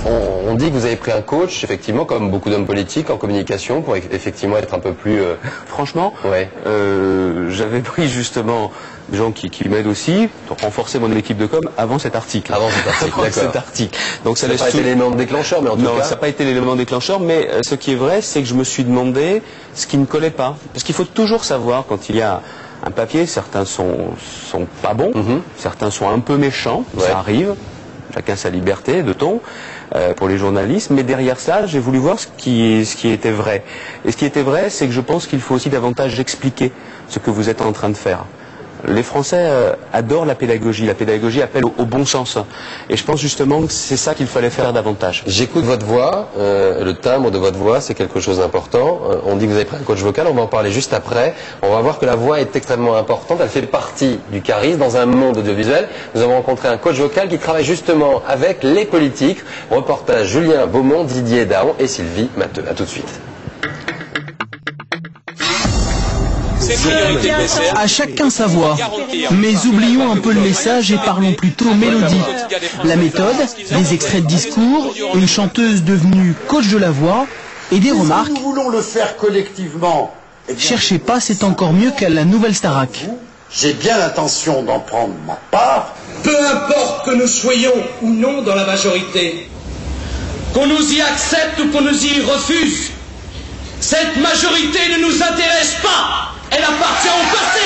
On dit que vous avez pris un coach, effectivement, comme beaucoup d'hommes politiques, en communication, pour effectivement être un peu plus... Franchement, ouais. J'avais pris justement des gens qui m'aident aussi pour renforcer mon équipe de com avant cet article. Avant cet article, d'accord. Cet article. Donc ça n'a pas été l'élément déclencheur, mais en tout cas... Non, ça n'a pas été l'élément déclencheur, mais ce qui est vrai, c'est que je me suis demandé ce qui ne collait pas. Parce qu'il faut toujours savoir, quand il y a un papier, certains sont pas bons, certains sont un peu méchants, ça arrive, chacun sa liberté de ton, pour les journalistes, mais derrière ça, j'ai voulu voir ce qui était vrai. Et ce qui était vrai, c'est que je pense qu'il faut aussi davantage expliquer ce que vous êtes en train de faire. Les Français adorent la pédagogie appelle au bon sens. Et je pense justement que c'est ça qu'il fallait faire davantage. J'écoute votre voix, le timbre de votre voix, c'est quelque chose d'important. On dit que vous avez pris un coach vocal, on va en parler juste après. On va voir que la voix est extrêmement importante, elle fait partie du charisme dans un monde audiovisuel. Nous avons rencontré un coach vocal qui travaille justement avec les politiques. Reportage Julien Beaumont, Didier Daon et Sylvie Matteux. A tout de suite. À chacun sa voix, mais oublions un peu le message et parlons plutôt mélodie. La méthode, des extraits de discours, une chanteuse devenue coach de la voix et des remarques. Si nous voulons le faire collectivement, Cherchez pas, c'est encore mieux qu'à la nouvelle Starac. j'ai bien l'intention d'en prendre ma part. Peu importe que nous soyons ou non dans la majorité, qu'on nous y accepte ou qu'on nous y refuse, cette majorité ne nous intéresse pas. Elle appartient au passé.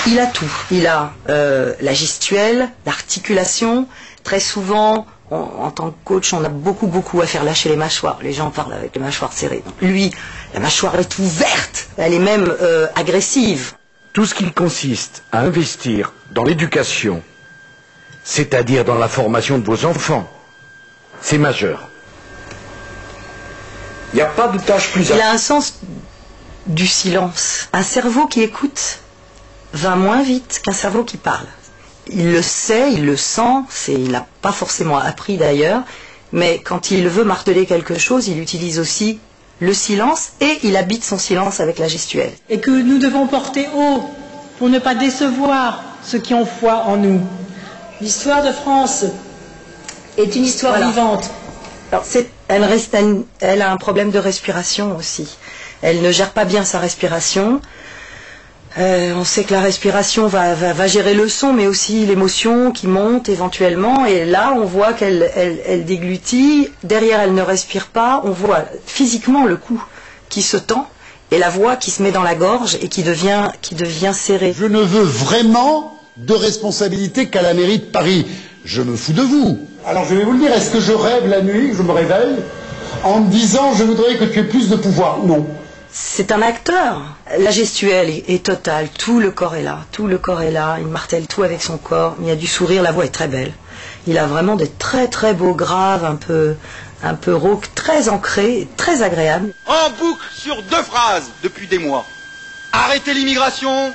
Il a tout. Il a la gestuelle, l'articulation. Très souvent, en tant que coach, on a beaucoup à faire lâcher les mâchoires. Les gens parlent avec les mâchoires serrées. Donc, lui, la mâchoire est ouverte. Elle est même agressive. Tout ce qui consiste à investir dans l'éducation, c'est-à-dire dans la formation de vos enfants, c'est majeur. Il n'y a pas de tâche plus... Il a un sens du silence. Un cerveau qui écoute va moins vite qu'un cerveau qui parle. Il le sait, il le sent, il n'a pas forcément appris d'ailleurs, mais quand il veut marteler quelque chose, il utilise aussi le silence et il habite son silence avec la gestuelle. Et que nous devons porter haut pour ne pas décevoir ceux qui ont foi en nous. L'histoire de France est une histoire vivante. Alors elle a un problème de respiration aussi. Elle ne gère pas bien sa respiration. On sait que la respiration va gérer le son, mais aussi l'émotion qui monte éventuellement. Et là, on voit qu'elle déglutit. Derrière, elle ne respire pas. On voit physiquement le cou qui se tend et la voix qui se met dans la gorge et qui devient serrée. Je ne veux vraiment de responsabilité qu'à la mairie de Paris. Je me fous de vous. Alors je vais vous le dire, est-ce que je rêve la nuit, je me réveille, en me disant je voudrais que tu aies plus de pouvoir? Non. C'est un acteur. La gestuelle est totale, tout le corps est là, il martèle tout avec son corps, il y a du sourire, la voix est très belle. Il a vraiment des très beaux graves, un peu rauques, très ancrés, très agréables. En boucle sur 2 phrases depuis des mois. Arrêtez l'immigration,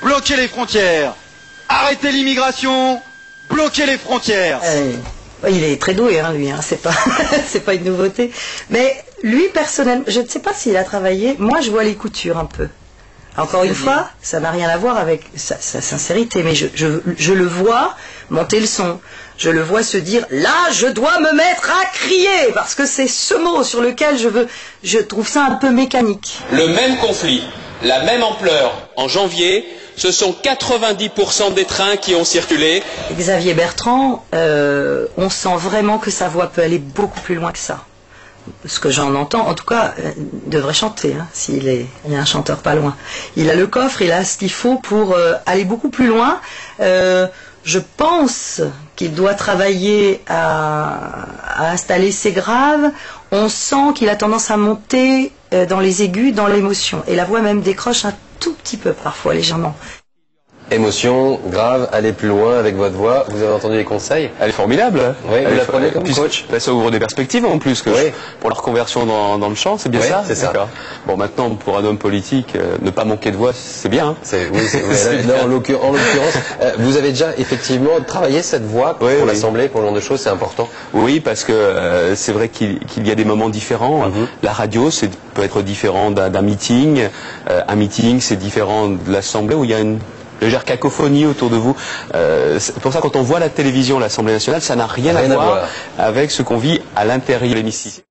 bloquez les frontières. Arrêtez l'immigration, bloquez les frontières. Il est très doué, lui, c'est pas une nouveauté. Mais lui, personnellement, je ne sais pas s'il a travaillé, moi je vois les coutures un peu. Encore une fois, ça n'a rien à voir avec sa sincérité, mais je le vois monter le son. Je le vois se dire, là, je dois me mettre à crier, parce que c'est ce mot sur lequel je trouve ça un peu mécanique. Le même conflit, la même ampleur, en janvier, ce sont 90% des trains qui ont circulé. Xavier Bertrand, on sent vraiment que sa voix peut aller beaucoup plus loin que ça. Ce que j'en entends, en tout cas, devrait chanter, s'il est un chanteur pas loin. Il a le coffre, il a ce qu'il faut pour aller beaucoup plus loin. Je pense qu'il doit travailler à installer ses graves. On sent qu'il a tendance à monter dans les aigus, dans l'émotion. Et la voix même décroche un tout petit peu parfois, légèrement. Émotion, grave, aller plus loin avec votre voix. Vous avez entendu les conseils? Elle est formidable. Oui, vous la prenez comme coach. Ça ouvre des perspectives en plus pour leur conversion dans le chant, c'est bien ça? C'est ça. Bon, maintenant, pour un homme politique, ne pas manquer de voix, c'est bien. Là, en l'occurrence, vous avez déjà effectivement travaillé cette voix pour l'Assemblée, pour ce genre de choses, c'est important. Oui, parce que c'est vrai qu'il y a des moments différents. La radio, peut être différent d'un meeting. Un meeting, c'est différent de l'Assemblée où il y a une légère cacophonie autour de vous. C'est pour ça, quand on voit la télévision, l'Assemblée nationale, ça n'a rien à voir avec ce qu'on vit à l'intérieur de l'hémicycle.